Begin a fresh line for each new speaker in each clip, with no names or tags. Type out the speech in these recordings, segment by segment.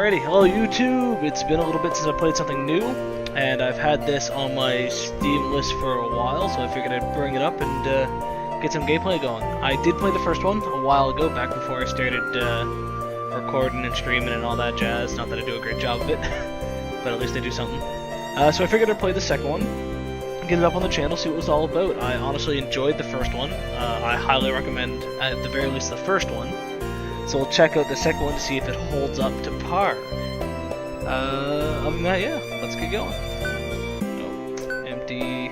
Alrighty, hello YouTube! It's been a little bit since I played something new, and I've had this on my Steam list for a while, so I figured I'd bring it up and get some gameplay going. I did play the first one a while ago, back before I started recording and streaming and all that jazz. Not that I do a great job of it, but at least I do something. So I figured I'd play the second one, get it up on the channel, see what it was all about. I honestly enjoyed the first one. I highly recommend, at the very least, the first one. So we'll check out the second one to see if it holds up to par. Other than that, yeah, let's get going. Oh, empty.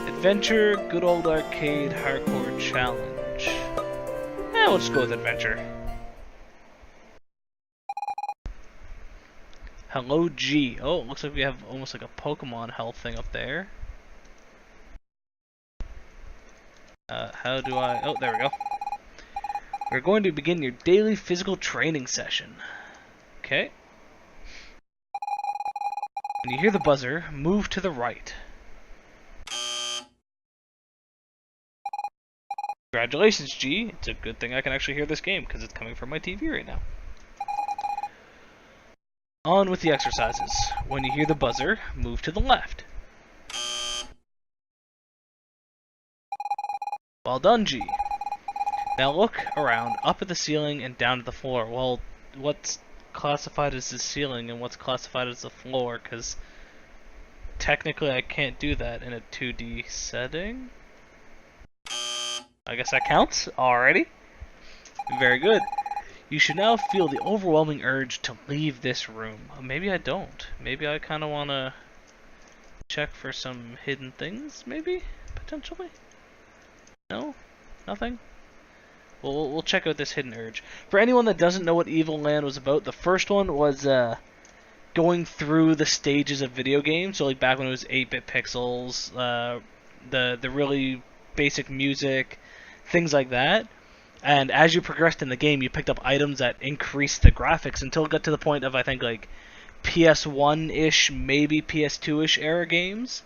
Adventure, good old arcade, hardcore challenge. Yeah, we'll just go with adventure. Hello G. Oh, it looks like we have almost like a Pokemon health thing up there. How do I... Oh, there we go. We're going to begin your daily physical training session. Okay. When you hear the buzzer, move to the right. Congratulations, G. It's a good thing I can actually hear this game, because it's coming from my TV right now. On with the exercises. When you hear the buzzer, move to the left. Well done, G. Now look around, up at the ceiling and down to the floor. Well, what's classified as the ceiling and what's classified as the floor? Because technically I can't do that in a 2D setting. I guess that counts. Alrighty. Very good. You should now feel the overwhelming urge to leave this room. Maybe I don't. Maybe I kind of want to check for some hidden things, maybe? Potentially? No? Nothing? We'll check out this hidden urge. For anyone that doesn't know what Evoland was about, the first one was going through the stages of video games. So like back when it was 8-bit pixels, the really basic music, things like that. And as you progressed in the game, you picked up items that increased the graphics until it got to the point of, I think, like PS1-ish, maybe PS2-ish era games.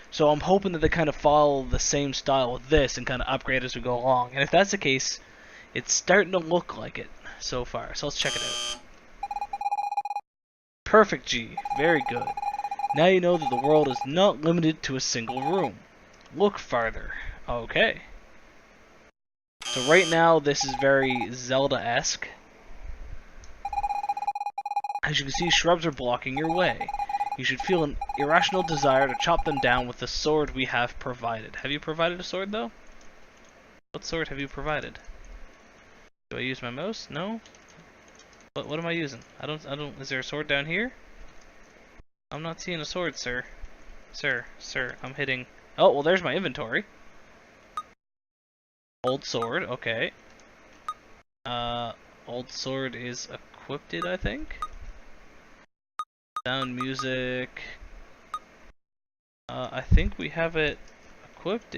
So I'm hoping that they kind of follow the same style with this and kind of upgrade as we go along. And if that's the case, it's starting to look like it so far. So let's check it out. Perfect, G. Very good. Now you know that the world is not limited to a single room. Look farther. Okay. So right now this is very Zelda-esque. As you can see, shrubs are blocking your way. You should feel an irrational desire to chop them down with the sword we have provided. Have you provided a sword, though? What sword have you provided? Do I use my mouse? No? What am I using? I don't, is there a sword down here? I'm not seeing a sword, sir. Sir, I'm hitting... Oh, well, there's my inventory. Old sword, okay. Old sword is equipped, I think? Sound music. I think we have it equipped.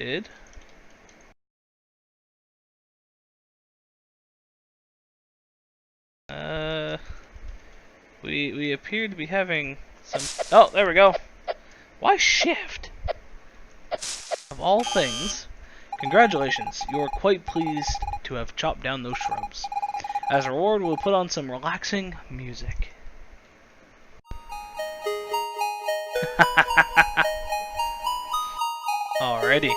We appear to be having some. Oh, there we go. Why shift? Of all things, congratulations. You are quite pleased to have chopped down those shrubs. As a reward, we'll put on some relaxing music. Alrighty.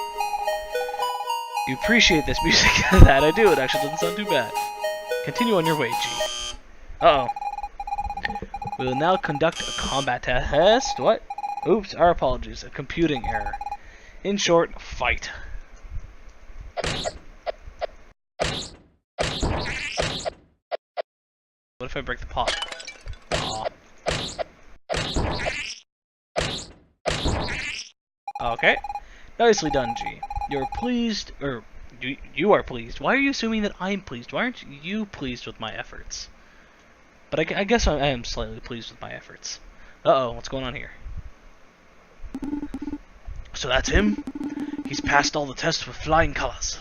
You appreciate this music. That I do. It actually doesn't sound too bad. Continue on your way, G. Uh-oh. We will now conduct a combat test. What? Oops, our apologies. A computing error. In short, fight. What if I break the pot? Aw. Okay. Nicely done, G. You're pleased, or you are pleased. Why are you assuming that I'm pleased? Why aren't you pleased with my efforts? But I guess I am slightly pleased with my efforts. Uh-oh, what's going on here? So that's him? He's passed all the tests with flying colors.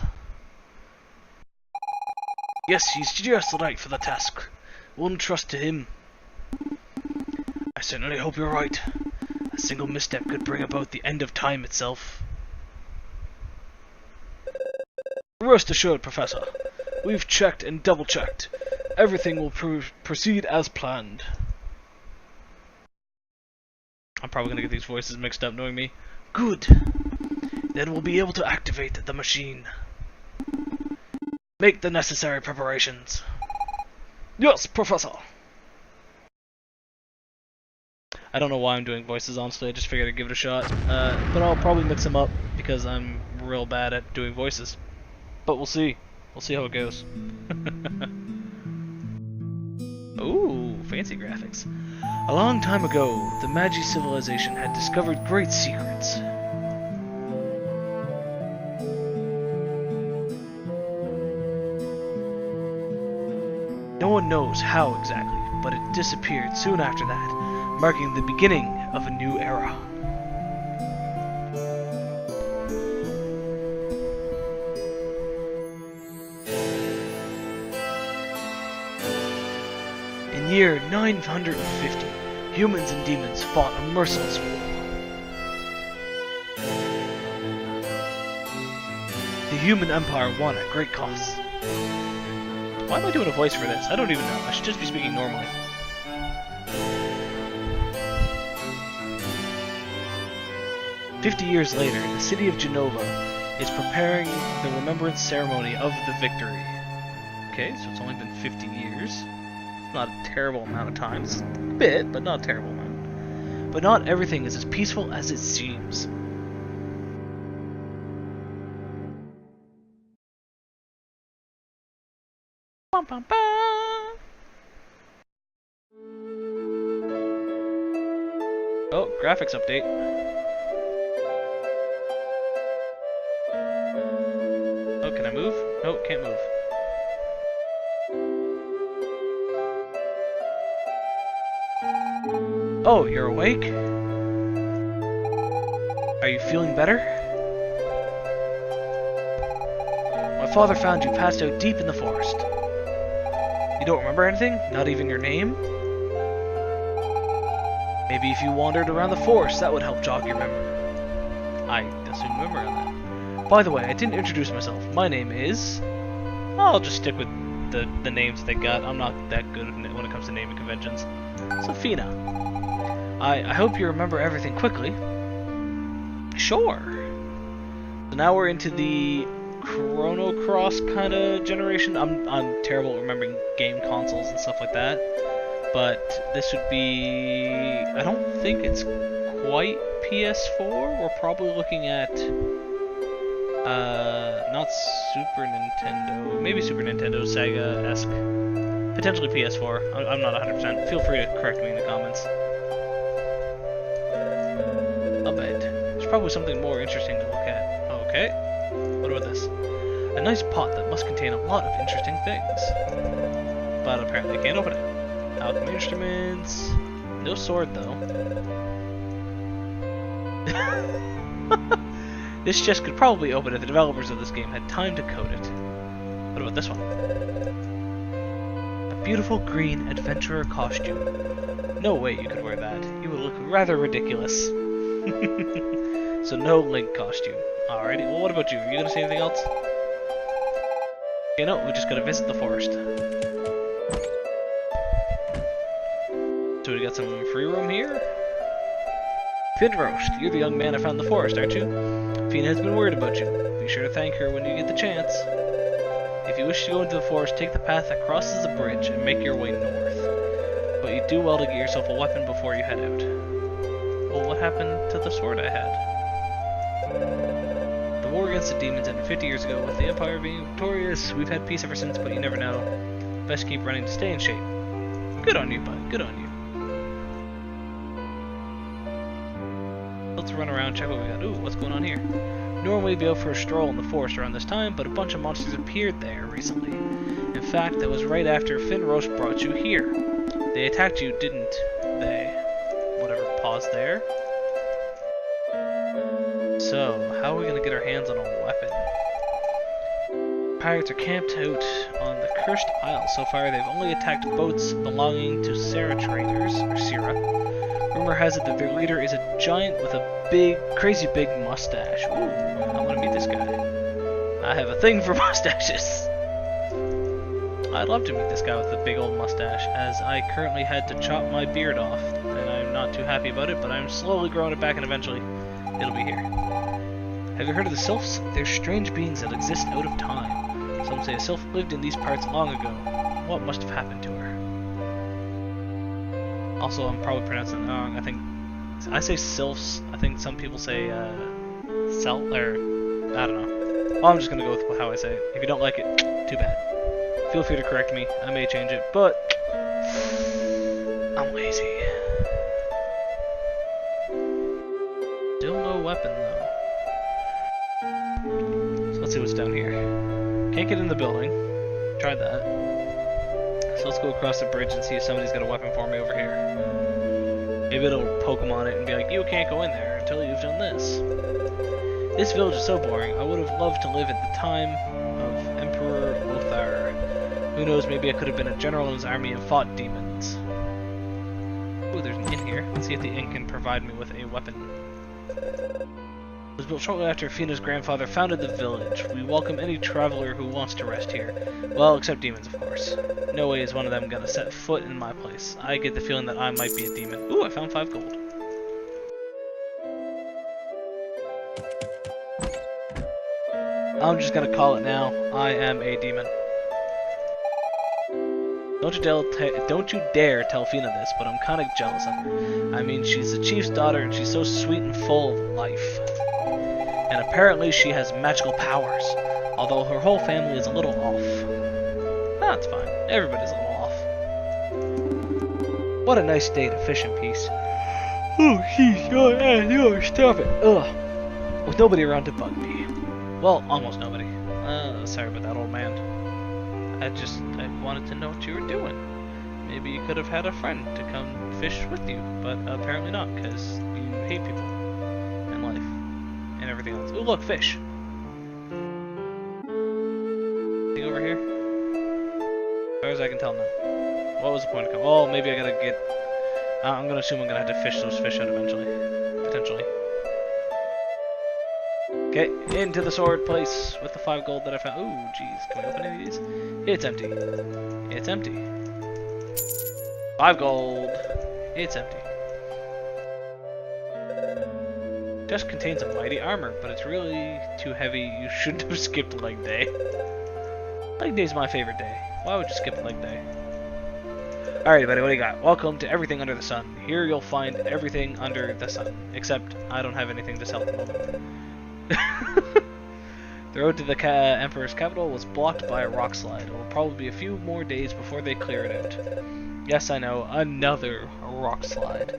Yes, he's just right for the task. Wouldn't trust to him. I certainly hope you're right. A single misstep could bring about the end of time itself. Rest assured, Professor. We've checked and double-checked. everything will proceed as planned. I'm probably gonna get these voices mixed up knowing me. Good. Then we'll be able to activate the machine. Make the necessary preparations. Yes, Professor! I don't know why I'm doing voices, honestly. I just figured I'd give it a shot. But I'll probably mix them up because I'm real bad at doing voices. But we'll see. We'll see how it goes. Ooh, fancy graphics. A long time ago, the Magi civilization had discovered great secrets. No one knows how exactly, but it disappeared soon after that, marking the beginning of a new era. In the year 950, humans and demons fought a merciless war. The human empire won at great cost. Why am I doing a voice for this? I don't even know. I should just be speaking normally. "50 years later, the city of Genova is preparing the remembrance ceremony of the victory." Okay, so it's only been 50 years. It's not a terrible amount of time. It's a bit, but not a terrible amount. But not everything is as peaceful as it seems. Bum, bum, bum. Oh, graphics update. Oh, can I move? No, can't move. Oh, you're awake? Are you feeling better? My father found you passed out deep in the forest. You don't remember anything? Not even your name? Maybe if you wandered around the forest, that would help jog your memory. I assume memory on that. By the way, I didn't introduce myself. My name is... I'll just stick with the names they got. I'm not that good when it comes to naming conventions. Sophina. I hope you remember everything quickly. Sure. So now we're into the Chrono Cross kind of generation. I'm terrible at remembering game consoles and stuff like that. But this would be... I don't think it's quite PS4. We're probably looking at... not Super Nintendo. Maybe Super Nintendo, Sega-esque. Potentially PS4. I'm not 100%. Feel free to correct me in the comments. I'll bet. There's probably something more interesting to look at. Okay. What about this? A nice pot that must contain a lot of interesting things. But apparently I can't open it. Alchemy instruments. No sword, though. This chest could probably open if the developers of this game had time to code it. What about this one? A beautiful green adventurer costume. No way you could wear that. You would look rather ridiculous. So no Link costume. Alrighty, well what about you? Are you gonna say anything else? Okay, no, we just gotta visit the forest. So we got some free room here? Finroast, you're the young man I found in the forest, aren't you? Fina has been worried about you. Be sure to thank her when you get the chance. If you wish to go into the forest, take the path that crosses the bridge and make your way north. But you do well to get yourself a weapon before you head out. Well, what happened to the sword I had? The war against the demons ended 50 years ago, with the Empire being victorious. We've had peace ever since, but you never know. Best keep running to stay in shape. Good on you, bud. Good on you. Let's run around, check what we got. Ooh, what's going on here? Normally we'd be out for a stroll in the forest around this time, but a bunch of monsters appeared there recently. In fact, that was right after Finroast brought you here. They attacked you, didn't they? Whatever, pause there. So, how are we gonna get our hands on a weapon? Pirates are camped out on the Cursed Isle. So far, they've only attacked boats belonging to Sarah traders, or Syrah. Rumor has it that their leader is a giant with a crazy big mustache. Ooh, I want to meet this guy. I have a thing for mustaches. I'd love to meet this guy with the big old mustache, as I currently had to chop my beard off, and I'm not too happy about it, but I'm slowly growing it back and eventually it'll be here. Have you heard of the sylphs? They're strange beings that exist out of time. Some say a sylph lived in these parts long ago. What must have happened to her? Also, I'm probably pronouncing it wrong. I say sylphs. I think some people say self, or I don't know. Well, I'm just gonna go with how I say it. If you don't like it, too bad. Feel free to correct me. I may change it, but I'm lazy. Still no weapon though. So let's see what's down here. Can't get in the building. Tried that. So let's go across the bridge and see if somebody's got a weapon for me over here. Maybe it'll poke them on it and be like, you can't go in there until you've done this. This village is so boring. I would have loved to live at the time of Emperor Lothar. Who knows, maybe I could have been a general in his army and fought demons. Ooh, there's an inn here. Let's see if the inn can provide me with a weapon. It was built shortly after Fina's grandfather founded the village. We welcome any traveler who wants to rest here. Well, except demons, of course. No way is one of them gonna set foot in my place. I get the feeling that I might be a demon. Ooh, I found 5 gold. I'm just gonna call it now. I am a demon. Don't you dare tell Fina this, but I'm kinda jealous of her. I mean, she's the chief's daughter and she's so sweet and full of life. And apparently she has magical powers, although her whole family is a little off. That's fine. Everybody's a little off. What a nice day to fish in peace. Oh, jeez, stop it. Ugh. With nobody around to bug me. Well, almost nobody. Sorry about that, old man. I wanted to know what you were doing. Maybe you could have had a friend to come fish with you, but apparently not, because you hate people and life and everything else. Ooh, look, fish. Anything over here? As far as I can tell, no. What was the point of coming? Oh, maybe I gotta get... I'm gonna assume I'm gonna have to fish those fish out eventually. Potentially. Okay, into the sword place with the 5 gold that I found. Ooh, jeez. Can we open any of these? It's empty. It's empty. 5 gold. It's empty. Just contains a mighty armor, but it's really too heavy. You shouldn't have skipped leg day. Leg day's my favorite day. Why would you skip leg day? Alright, buddy, what do you got? Welcome to everything under the sun. Here you'll find everything under the sun. Except I don't have anything to sell at the moment. The road to the Emperor's capital was blocked by a rock slide. It will probably be a few more days before they clear it out. Yes, I know, another rock slide.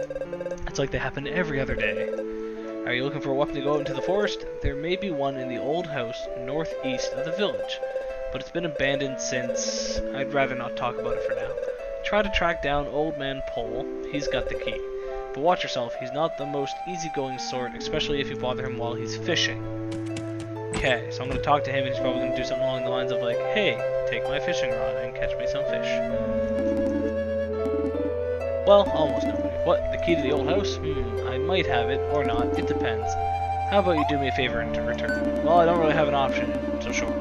It's like they happen every other day. Are you looking for a weapon to go out into the forest? There may be one in the old house northeast of the village, but it's been abandoned since... I'd rather not talk about it for now. Try to track down Old Man Pole. He's got the key. But watch yourself, he's not the most easygoing sort, especially if you bother him while he's fishing. Okay, so I'm going to talk to him and he's probably going to do something along the lines of like, hey, take my fishing rod and catch me some fish. Well, almost nobody. What, the key to the old house? I might have it, or not, it depends. How about you do me a favor in return? Well, I don't really have an option, so sure.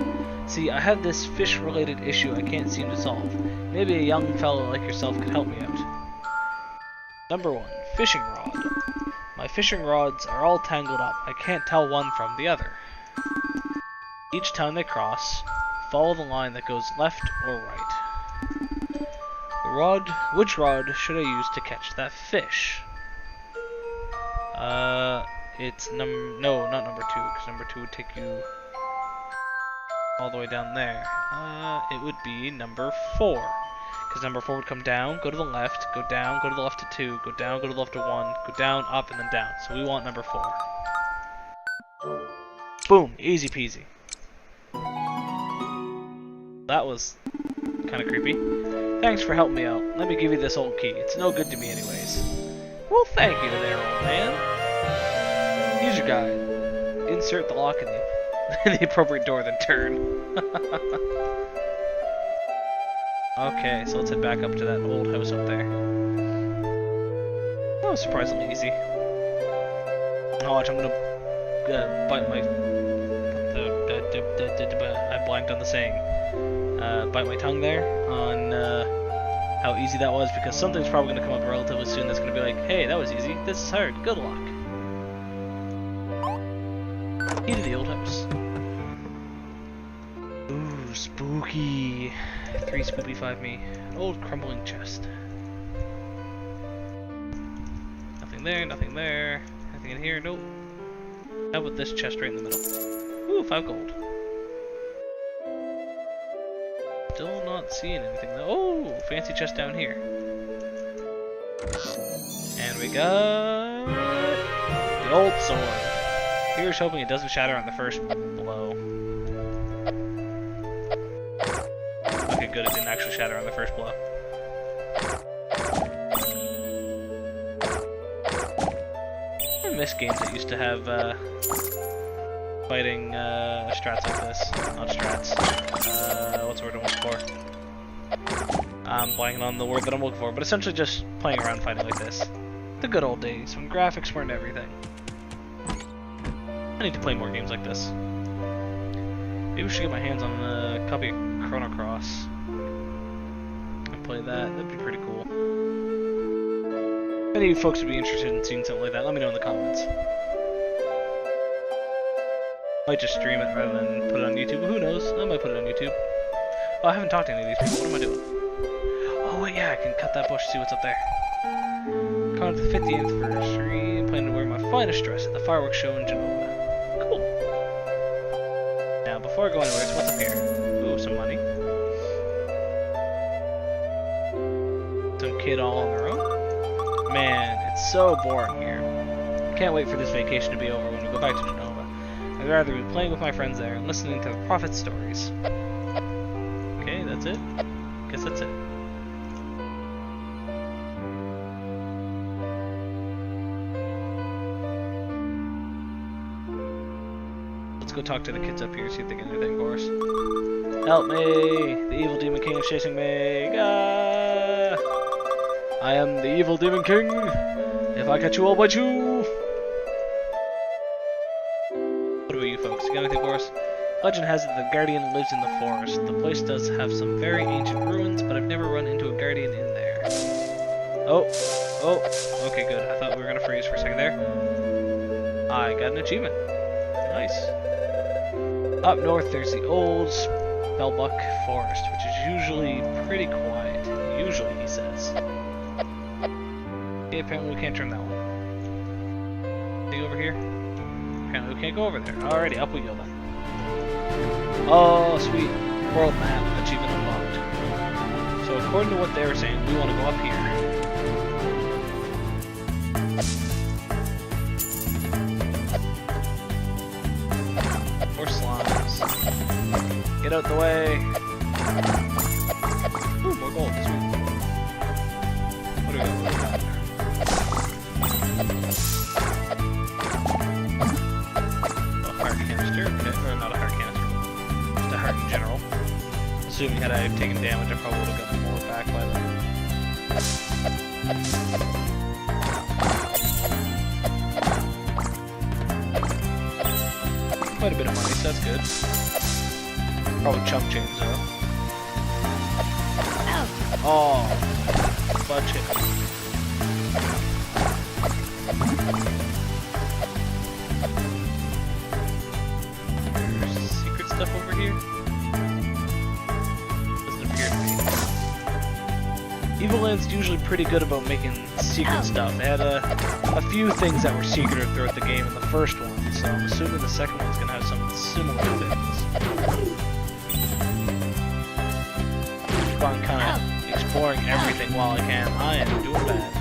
See, I have this fish-related issue I can't seem to solve. Maybe a young fellow like yourself could help me out. Number 1. Fishing rod. My fishing rods are all tangled up. I can't tell one from the other. Each time they cross, follow the line that goes left or right. Which rod should I use to catch that fish? It's no, not number 2, because number 2 would take you all the way down there. It would be number 4. Because number 4 would come down, go to the left, go down, go to the left to 2, go down, go to the left to 1, go down, up, and then down. So we want number 4. Boom! Easy peasy. That was kind of creepy. Thanks for helping me out. Let me give you this old key. It's no good to me anyways. Well, thank you there, old man. Use your guide. Insert the lock in the appropriate door, then turn. Okay, so let's head back up to that old house up there. That was surprisingly easy. Oh, watch, I'm gonna bite my... put the I blanked on the saying. Bite my tongue there on how easy that was, because something's probably going to come up relatively soon that's going to be like, hey, that was easy, this is hard, good luck. Key to the old house. Ooh, spooky. 3 spoopy, 5 me. An old crumbling chest. Nothing there, nothing there. Nothing in here, nope. How about this chest right in the middle? Ooh, 5 gold. Still not seeing anything though. Oh, fancy chest down here. And we got the old sword. Here's hoping it doesn't shatter on the first blow. Okay, good, it didn't actually shatter on the first blow. I miss games that used to have fighting strats like this. Not strats. What's the word I'm looking for? I'm blanking on the word that I'm looking for, but essentially just playing around fighting like this. The good old days, when graphics weren't everything. I need to play more games like this. Maybe we should get my hands on a copy of Chrono Cross and play that. That'd be pretty cool. If any of you folks would be interested in seeing something like that, let me know in the comments. Might just stream it rather than put it on YouTube. Who knows? I might put it on YouTube. Oh, I haven't talked to any of these people. What am I doing? Oh, wait, yeah, I can cut that bush, see what's up there. Coming to the 50th anniversary. I'm planning to wear my finest dress at the fireworks show in Genova. Cool. Now, before I go anywhere, what's up here? Ooh, some money. Some kid all on their own. Man, it's so boring here. Can't wait for this vacation to be over when we go back to Genova. I'd rather be playing with my friends there and listening to the prophet stories. Okay, that's it. Guess that's it. Let's go talk to the kids up here, see if they can do anything for us. Help me! The evil demon king is chasing me! Ah! I am the evil demon king! If I catch you, I'll bite you! What about you folks? You got anything for us? Legend has it the guardian lives in the forest. The place does have some very ancient ruins, but I've never run into a guardian in there. Oh! Oh! Okay, good. I thought we were gonna freeze for a second there. I got an achievement. Nice. Up north, there's the old Spellbuck Forest, which is usually pretty quiet. Usually, he says. Okay, apparently we can't turn that one. See over here? Apparently we can't go over there. Alrighty, up we go then. Oh, sweet. World map. Achievement unlocked. So according to what they were saying, we want to go up here. More slimes. Get out the way. Ooh, more gold. Sweet. What do we got? What do we got? A heart canister. Okay, or not a heart canister. Just a heart in general. Assuming had I taken damage, I probably would have gotten more back by then. Quite a bit of money, so that's good. Probably chump change though. Oh, fudge hit. There's secret stuff over here. Doesn't appear to be. Evoland's usually pretty good about making secret stuff. They had a few things that were secretive throughout the game in the first one, so I'm assuming the second one's gonna have some similar things. Keep on kind of exploring everything while I can. I am doing bad.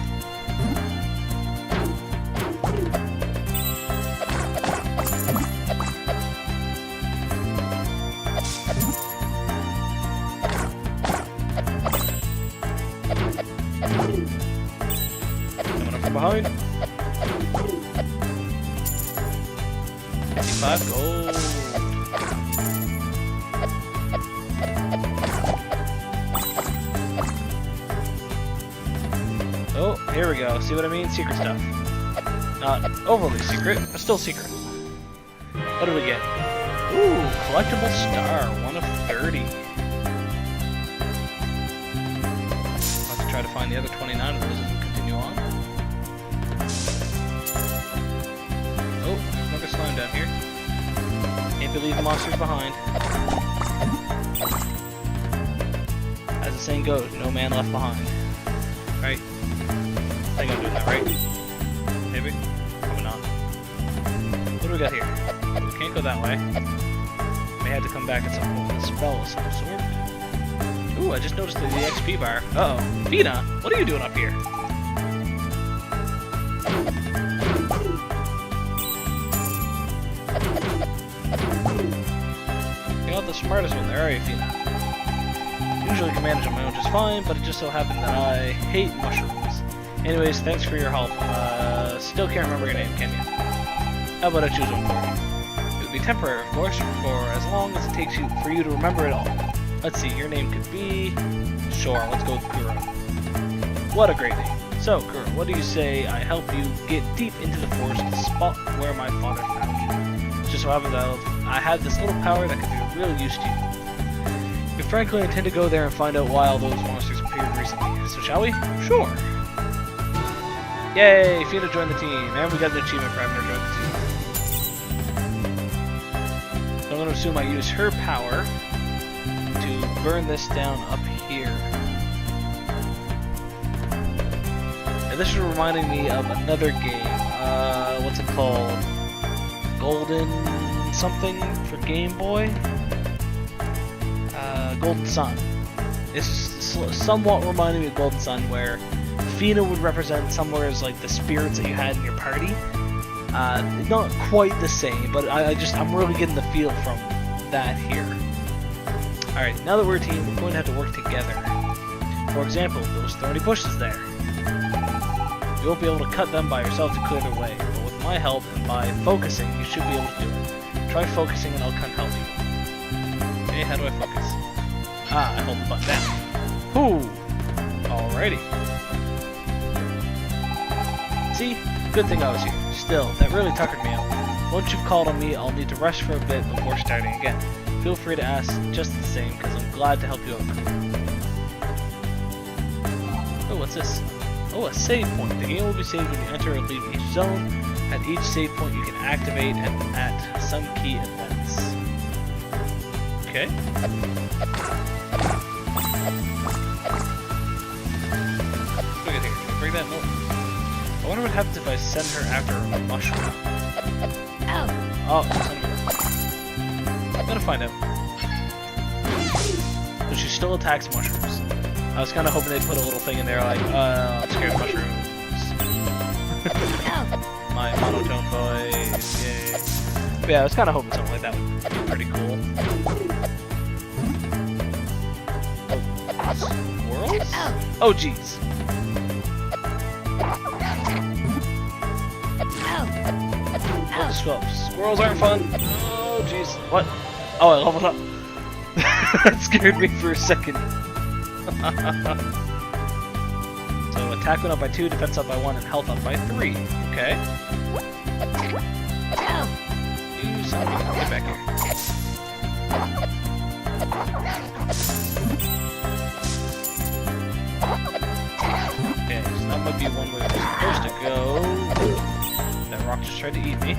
Coming up from behind. 55 gold. Oh, here we go. See what I mean? Secret stuff. Not overly secret, but still secret. What do we get? Ooh, collectible star, 1 of 30. I'll have to try to find the other 29 of those and continue on. Oh, there's another slime down here. Can't believe the monsters behind. As the saying goes, no man left behind. Right? I think I'm doing that right. Maybe? Probably not. What do we got here? We can't go that way. May have to come back at some point with a spell of some sort. Ooh, I just noticed the XP bar. Uh-oh. Fina, what are you doing up here? You're not the smartest one there, are you, Fina? Usually can manage on my own just fine, but it just so happened that I hate mushrooms. Anyways, thanks for your help. Still can't remember your name, can you? How about I choose one for you? It would be temporary, of course, for as long as it takes for you to remember it all. Let's see, your name could be... Sure, let's go with Kuro. What a great name. So, Kuro, what do you say I help you get deep into the forest, the spot where my father found you? Just so happens that I had this little power that could be of real use to you. We frankly intend to go there and find out why all those monsters appeared recently. So shall we? Sure. Yay! Fina joined the team, and we got an achievement for having her join the team. So I'm going to assume I use her power to burn this down up here. And this is reminding me of another game. What's it called? Golden something for Game Boy? Golden Sun. It's somewhat reminding me of Golden Sun, where Fina would represent somewhere as like the spirits that you had in your party. Not quite the same, but I'm really getting the feel from that here. Alright, now that we're a team, we're going to have to work together. For example, those thorny bushes there. You won't be able to cut them by yourself to clear their way, but with my help and by focusing, you should be able to do it. Try focusing and I'll come help you. Okay, how do I focus? Ah, I hold the button down. Whoo! Alrighty. See? Good thing I was here. Still, that really tuckered me out. Once you've called on me, I'll need to rest for a bit before starting again. Feel free to ask just the same, because I'm glad to help you out. Oh, what's this? Oh, a save point. The game will be saved when you enter or leave each zone. At each save point, you can activate at some key events. Okay. Look at here. Can I bring that note? I wonder what happens if I send her after a mushroom. Oh, son of a... I'm gonna find out. But she still attacks mushrooms. I was kind of hoping they'd put a little thing in there like, I'm scared of mushrooms. My monotone voice, yay. But yeah, I was kind of hoping something like that would be pretty cool. Oh, squirrels? Oh, jeez. Oh, squirrels aren't fun. Oh, jeez. What? Oh, I leveled up. That scared me for a second. So attack went up by 2, defense up by 1, and health up by 3. Okay. You son of a... Get back here. Okay, so that might be one way we're supposed to go. That rock just tried to eat me.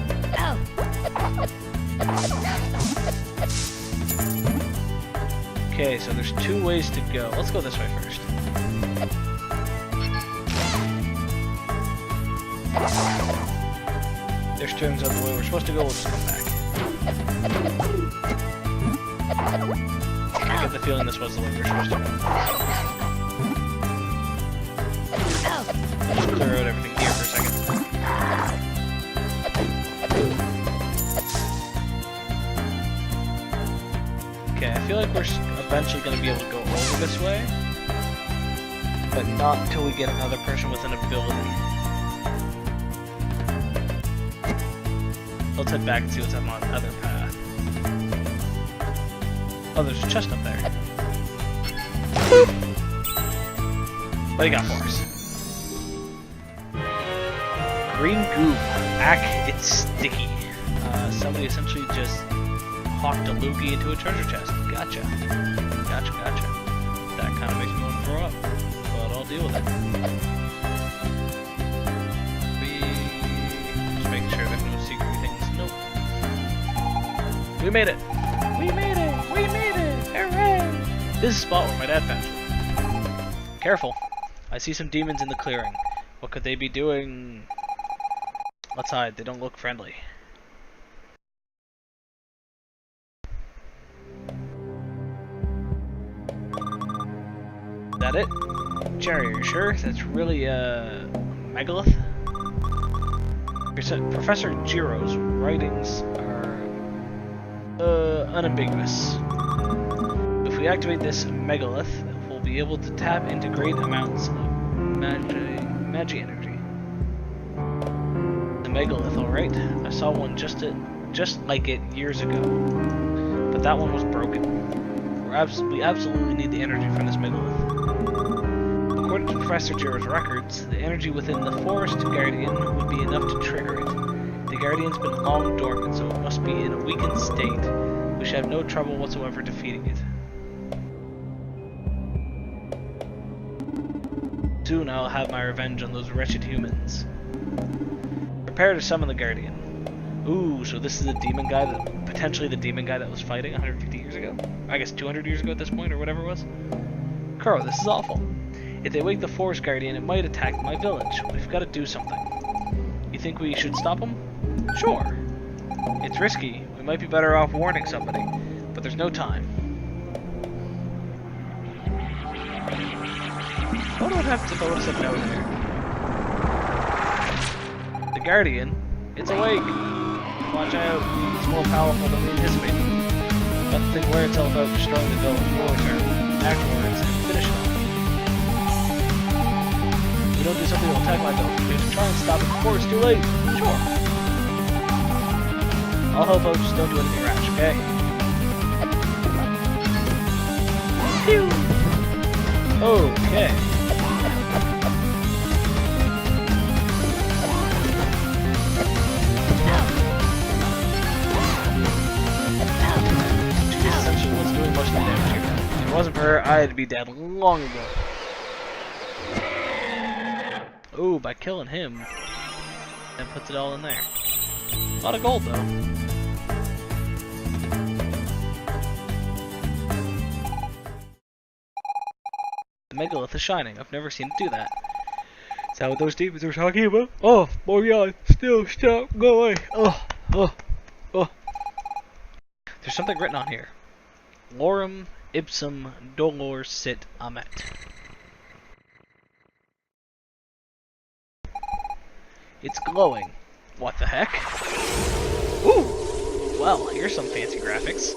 Okay, so there's 2 ways to go. Let's go this way first. This turns out the way we're supposed to go, we'll just come back. I get the feeling this was the way we were supposed to go. Just clear out everything here for a second. Okay, I feel like we're eventually going to be able to go over this way, but not until we get another person with an ability. Let's head back and see what's up on the other path. Oh, there's a chest up there. Boop. What do you got for us? Green goop. Ack, it's sticky. Somebody essentially just hawked a loogie into a treasure chest. Gotcha. Gotcha, gotcha. That kind of makes me want to throw up, but I'll deal with it. Just making sure there's no secret things. Nope. We made it! We made it! We made it! Hooray! This is the spot where my dad found you. Careful. I see some demons in the clearing. What could they be doing? Let's hide. They don't look friendly. Is that it? Jerry, are you sure? That's really a megalith? Professor Jiro's writings are unambiguous. If we activate this megalith, we'll be able to tap into great amounts of magi energy. The megalith, alright. I saw one just like it years ago, but that one was broken. We absolutely need the energy from this megalith. According to Professor Jiro's records, the energy within the Forest Guardian would be enough to trigger it. The Guardian's been long dormant, so it must be in a weakened state. We should have no trouble whatsoever defeating it. Soon I'll have my revenge on those wretched humans. Prepare to summon the Guardian. Ooh, so this is the demon guy potentially the demon guy that was fighting 150 years ago? I guess 200 years ago at this point, or whatever it was. Kuro, this is awful. If they wake the Forest Guardian, it might attack my village. We've got to do something. You think we should stop him? Sure. It's risky. We might be better off warning somebody, but there's no time. What would have to notice a note here? The Guardian, it's awake. Watch out, it's more powerful than we anticipated. Let the thing wear itself out, destroying the village. We'll return afterwards and finish it off. If we don't do something, we'll attack my village. We have to try and stop it before it's too late. Sure. I'll help out, just don't do anything rash, okay? Phew. Okay. If it wasn't for her, I'd be dead long ago. Ooh, by killing him, and puts it all in there. A lot of gold, though. The megalith is shining. I've never seen it do that. Is that what those demons were talking about? Oh, yeah, still, stop, go away. Oh. There's something written on here. Lorem ipsum dolor sit amet. It's glowing. What the heck? Ooh! Well, here's some fancy graphics.